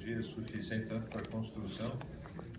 tecnologia suficiente tanto para a construção,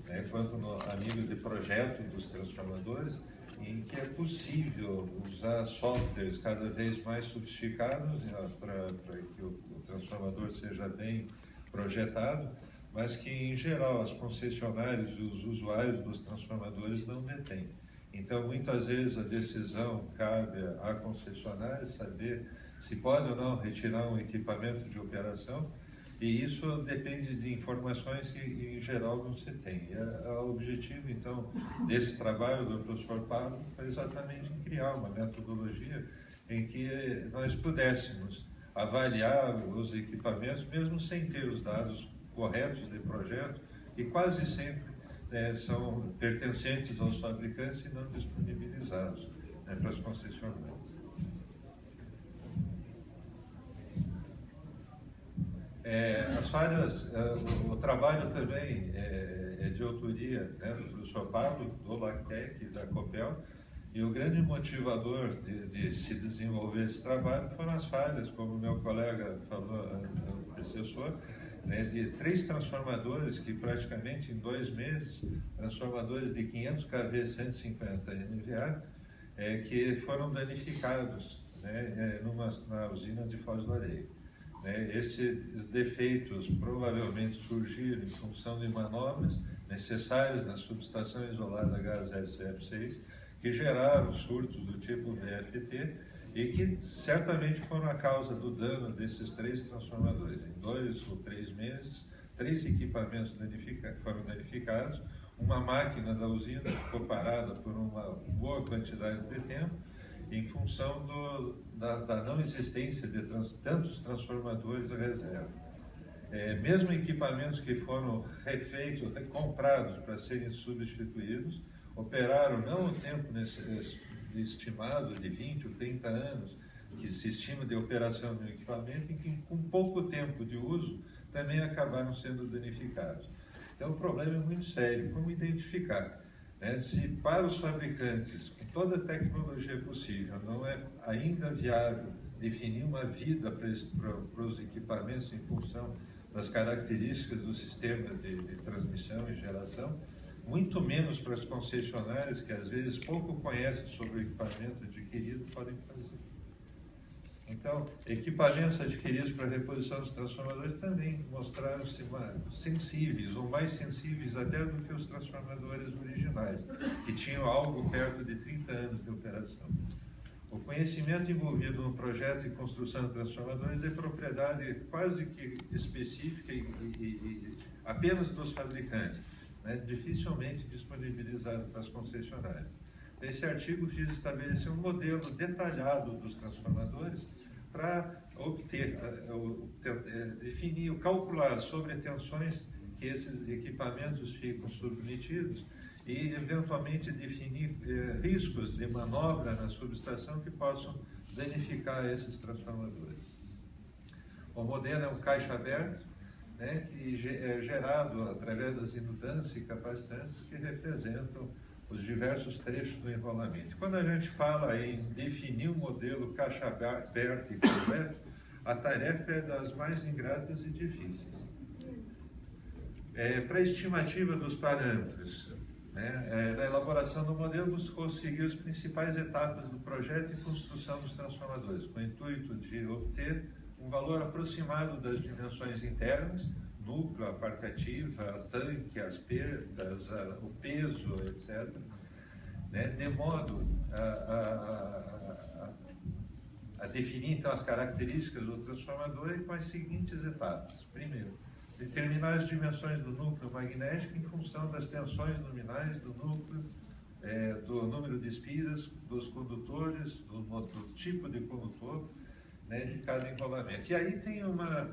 né, quanto a nível de projeto dos transformadores, em que é possível usar softwares cada vez mais sofisticados para que o transformador seja bem projetado, mas que, em geral, as concessionárias e os usuários dos transformadores não detêm. Então, muitas vezes, a decisão cabe à concessionária saber se pode ou não retirar um equipamento de operação, e isso depende de informações que, em geral, não se tem. E o objetivo, então, desse trabalho do professor Pablo foi exatamente criar uma metodologia em que nós pudéssemos avaliar os equipamentos, mesmo sem ter os dados corretos de projeto, e quase sempre são pertencentes aos fabricantes e não disponibilizados para as concessionárias. As falhas, o trabalho também é de autoria do professor Pablo, do LACTEC e da COPEL, e o grande motivador de se desenvolver esse trabalho foram as falhas, como o meu colega falou, antecessor, de 3 transformadores que praticamente em 2 meses, transformadores de 500 kV 150 MVA, que foram danificados na usina de Foz do Areia. Esses defeitos provavelmente surgiram em função de manobras necessárias na subestação isolada gás SF6, que geraram surtos do tipo VFT e que certamente foram a causa do dano desses 3 transformadores. Em 2 ou 3 meses, 3 equipamentos foram danificados, uma máquina da usina ficou parada por uma boa quantidade de tempo, em função da não existência de tantos transformadores de reserva. Mesmo equipamentos que foram refeitos, comprados para serem substituídos, operaram não o tempo estimado de 20 ou 30 anos, que se estima de operação do equipamento, e que com pouco tempo de uso também acabaram sendo danificados. Então o problema é muito sério. Como identificar? Se para os fabricantes, com toda a tecnologia possível, não é ainda viável definir uma vida para os equipamentos em função das características do sistema de transmissão e geração, muito menos para as concessionárias, que às vezes pouco conhecem sobre o equipamento adquirido, podem fazer. Então, equipamentos adquiridos para a reposição dos transformadores também mostraram-se sensíveis, ou mais sensíveis até do que os transformadores originais, que tinham algo perto de 30 anos de operação. O conhecimento envolvido no projeto e construção de transformadores é propriedade quase que específica e apenas dos fabricantes, dificilmente disponibilizado para as concessionárias. Esse artigo visa estabelecer um modelo detalhado dos transformadores para obter, definir, calcular as sobretensões que esses equipamentos ficam submetidos e, eventualmente, definir riscos de manobra na subestação que possam danificar esses transformadores. O modelo é um caixa aberto, que é gerado através das indutâncias e capacitâncias que representam os diversos trechos do enrolamento. Quando a gente fala em definir um modelo caixa aberta e completo, a tarefa é das mais ingratas e difíceis. Para a estimativa dos parâmetros, na elaboração do modelo, buscou seguir as principais etapas do projeto e construção dos transformadores, com o intuito de obter um valor aproximado das dimensões internas, núcleo, a parte ativa, tanque, as perdas, o peso, etc., de modo a definir, então, as características do transformador e com as seguintes etapas. Primeiro, determinar as dimensões do núcleo magnético em função das tensões nominais do núcleo, do número de espiras, dos condutores, do tipo de condutor, de cada enrolamento. E aí tem uma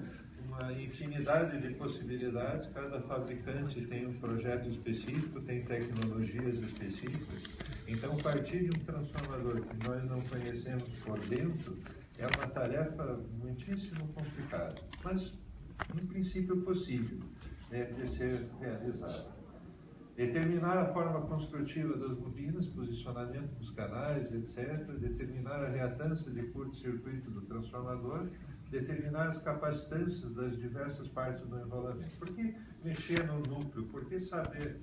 infinidade de possibilidades, cada fabricante tem um projeto específico, tem tecnologias específicas. Então, partir de um transformador que nós não conhecemos por dentro é uma tarefa muitíssimo complicada, mas, no princípio, possível de ser realizada. Determinar a forma construtiva das bobinas, posicionamento dos canais, etc. Determinar a reatância de curto-circuito do transformador. Determinar as capacitâncias das diversas partes do enrolamento. Porque mexer no núcleo? Por que saber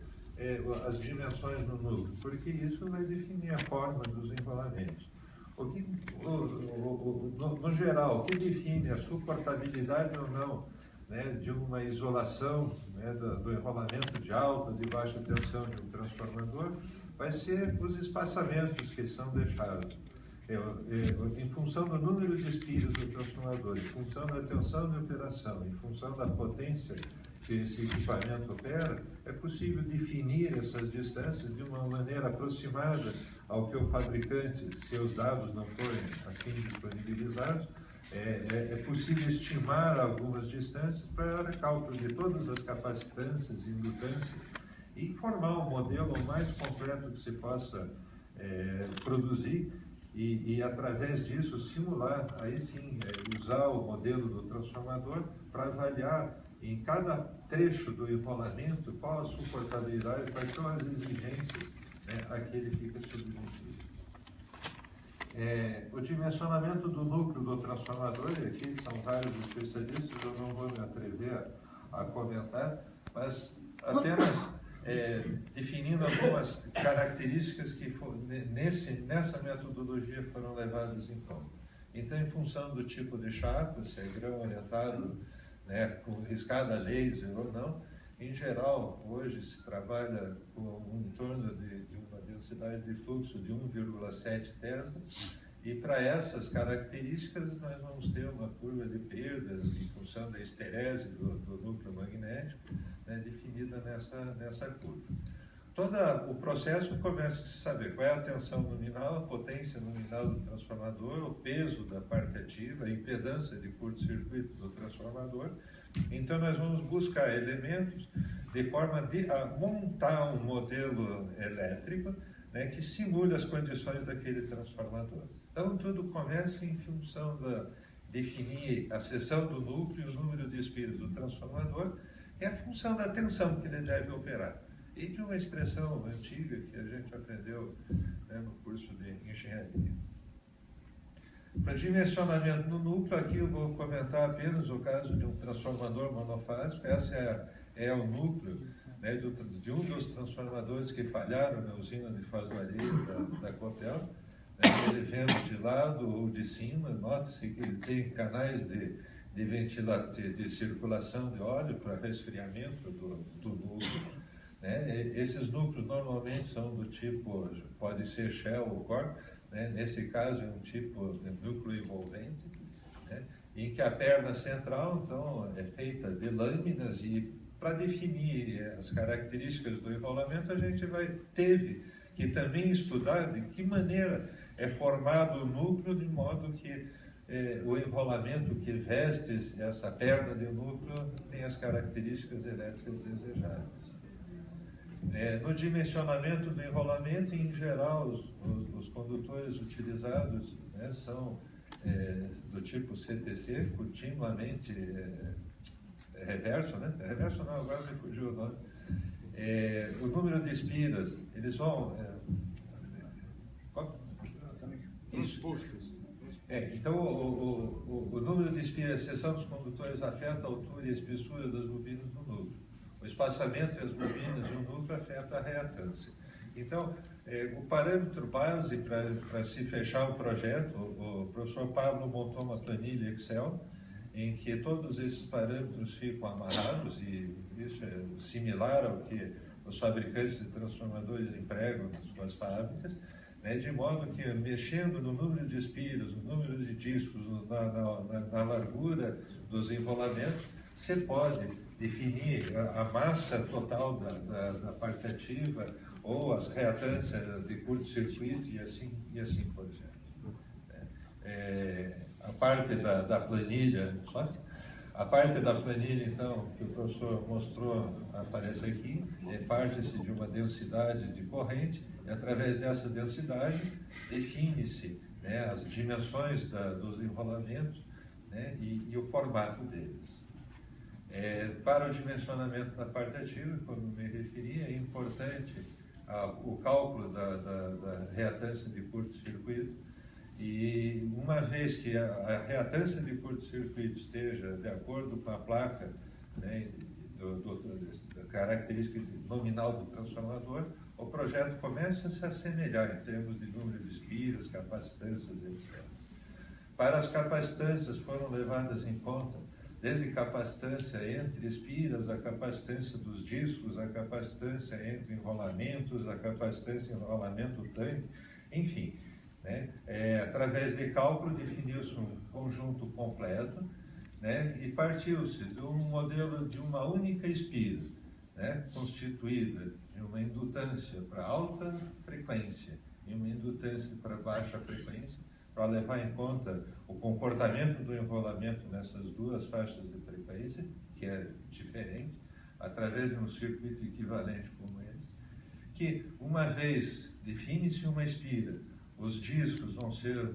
as dimensões do núcleo? Porque isso vai definir a forma dos enrolamentos. No geral, o que define a suportabilidade ou não, né, de uma isolação, né, do enrolamento de alta ou de baixa tensão de um transformador vai ser os espaçamentos que são deixados. Em função do número de espíritos do transformador, em função da tensão de operação, em função da potência que esse equipamento opera, é possível definir essas distâncias de uma maneira aproximada ao que o fabricante, se os dados não forem assim disponibilizados, é possível estimar algumas distâncias para cálculo de todas as capacitâncias e indutâncias e formar um modelo o mais completo que se possa produzir e através disso simular, aí sim, usar o modelo do transformador para avaliar em cada trecho do enrolamento qual a suportabilidade, quais são as exigências, né, a que ele fica submetido. O dimensionamento do núcleo do transformador, e aqui são vários especialistas, eu não vou me atrever a comentar, mas apenas definindo algumas características que nessa metodologia foram levadas em conta. Então, em função do tipo de chapa, se é grão orientado, né, com riscada laser ou não, em geral, hoje se trabalha com em torno de uma densidade de fluxo de 1,7 Tesla, e para essas características nós vamos ter uma curva de perdas em função da esterese do núcleo magnético, né, definida nessa curva. Todo o processo começa a se saber qual é a tensão nominal, a potência nominal do transformador, o peso da parte ativa, a impedância de curto-circuito do transformador. Então nós vamos buscar elementos de forma a montar um modelo elétrico, né, que simule as condições daquele transformador. Então tudo começa em função de definir a seção do núcleo e o número de espíritos do transformador, é a função da tensão que ele deve operar. E de uma expressão antiga que a gente aprendeu, né, no curso de engenharia. Para dimensionamento no núcleo, aqui eu vou comentar apenas o caso de um transformador monofásico. Esse é o núcleo, né, de um dos transformadores que falharam na usina de Foz do Areia da Copel. Né, ele vendo de lado ou de cima, note-se que ele tem canais de circulação de óleo para resfriamento do núcleo. Né? Esses núcleos normalmente são do tipo, pode ser shell ou core, né? Nesse caso é um tipo de núcleo envolvente, né? Em que a perna central então é feita de lâminas, e para definir as características do enrolamento a gente teve que também estudar de que maneira é formado o núcleo, de modo que o enrolamento que veste essa perna de núcleo tem as características elétricas desejáveis. No dimensionamento do enrolamento, em geral, os condutores utilizados, né, são do tipo CTC, continuamente reverso, né? Reverso não, agora me fugiu o nome. O número de espiras, eles vão... Então, o número de espiras, a seção dos condutores, afeta a altura e a espessura das bobinas do núcleo. O espaçamento entre as bobinas e o núcleo afeta a reatância. Então, o parâmetro base para se fechar o projeto, o professor Pablo montou uma planilha Excel, em que todos esses parâmetros ficam amarrados, e isso é similar ao que os fabricantes de transformadores empregam nas suas fábricas, né, de modo que, mexendo no número de espiras, no número de discos, na largura dos enrolamentos, você pode definir a massa total da parte ativa ou as reatâncias de curto-circuito e assim por diante. A parte da planilha, a parte da planilha, então, que o professor mostrou, aparece aqui, parte-se de uma densidade de corrente, e através dessa densidade define-se, né, as dimensões dos enrolamentos, né, e o formato deles. Para o dimensionamento da parte ativa, como me referi, é importante o cálculo da reatância de curto-circuito, e uma vez que a reatância de curto-circuito esteja de acordo com a placa, né, da característica nominal do transformador, o projeto começa a se assemelhar em termos de número de espiras, capacitâncias, etc. Para as capacitâncias foram levadas em conta desde capacitância entre espiras, a capacitância dos discos, a capacitância entre enrolamentos, a capacitância enrolamento tanque, enfim, né? Através de cálculo definiu-se um conjunto completo, né? E partiu-se de um modelo de uma única espira, né? Constituída de uma indutância para alta frequência e uma indutância para baixa frequência, para levar em conta o comportamento do enrolamento nessas duas faixas de frequência, que é diferente, através de um circuito equivalente como esse, que uma vez define-se uma espira, os discos vão ser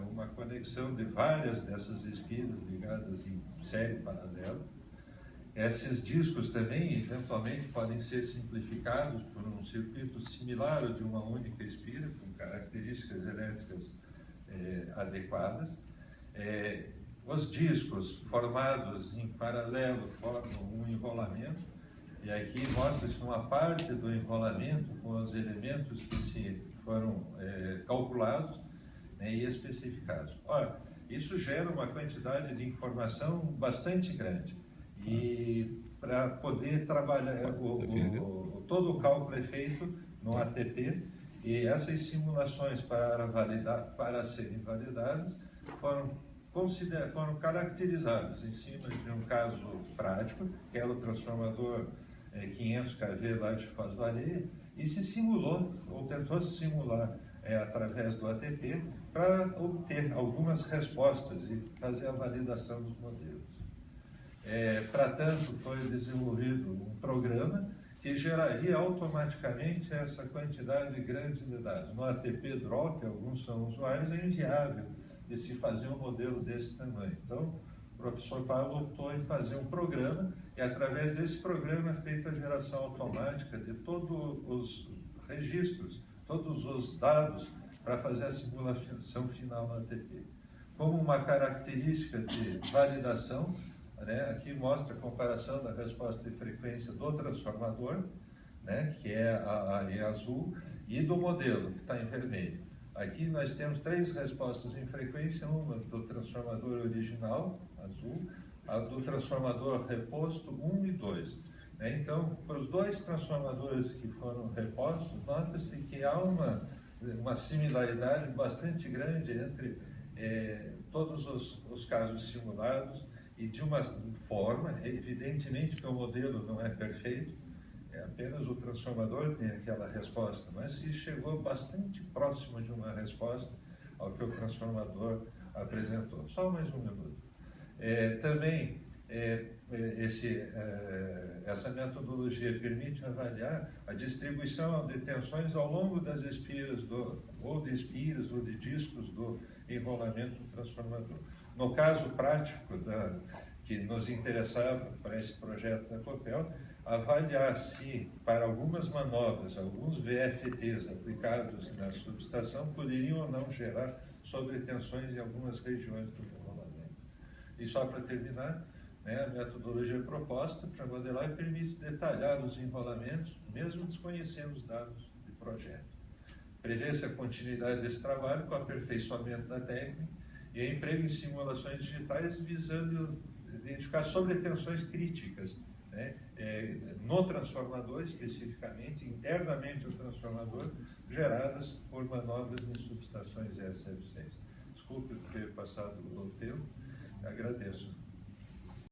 uma conexão de várias dessas espiras ligadas em série paralela. Esses discos também, eventualmente, podem ser simplificados por um circuito similar ao de uma única espira, com características elétricas adequadas. Os discos formados em paralelo formam um enrolamento, e aqui mostra-se uma parte do enrolamento com os elementos que foram calculados, né, e especificados. Ora, isso gera uma quantidade de informação bastante grande, e para poder trabalhar, todo o cálculo é feito no ATP, e essas simulações para serem validadas foram caracterizadas em cima de um caso prático, que era o transformador 500 kV lá de Foz do Areia, e se simulou, ou tentou se simular através do ATP, para obter algumas respostas e fazer a validação dos modelos. Para tanto, foi desenvolvido um programa que geraria automaticamente essa quantidade grande de dados. No ATP Draw, que alguns são usuários, é inviável de se fazer um modelo desse tamanho. Então, o professor Paulo optou em fazer um programa, e através desse programa é feita a geração automática de todos os registros, todos os dados, para fazer a simulação final no ATP. Como uma característica de validação, né, aqui mostra a comparação da resposta de frequência do transformador, né, que é em azul, e do modelo, que está em vermelho. Aqui nós temos 3 respostas em frequência, uma do transformador original, azul, a do transformador reposto 1 e 2. Né? Então, para os 2 transformadores que foram repostos, nota-se que há uma similaridade bastante grande entre todos os casos simulados, e de uma forma, evidentemente que o modelo não é perfeito, apenas o transformador tem aquela resposta, mas se chegou bastante próximo de uma resposta ao que o transformador apresentou. Só mais um minuto. Também, essa metodologia permite avaliar a distribuição de tensões ao longo das espiras, ou de espiras ou de discos do enrolamento do transformador. No caso prático que nos interessava para esse projeto da Copel, avaliar se, para algumas manobras, alguns VFTs aplicados na subestação poderiam ou não gerar sobretensões em algumas regiões do enrolamento. E só para terminar, né, a metodologia proposta para modelar permite detalhar os enrolamentos, mesmo desconhecendo os dados de projeto. Prevê-se a continuidade desse trabalho com o aperfeiçoamento da técnica e o emprego em simulações digitais visando identificar sobretensões críticas, né, no transformador especificamente, internamente o transformador, geradas por manobras em subestações SF6. Desculpe por ter passado o tempo, agradeço.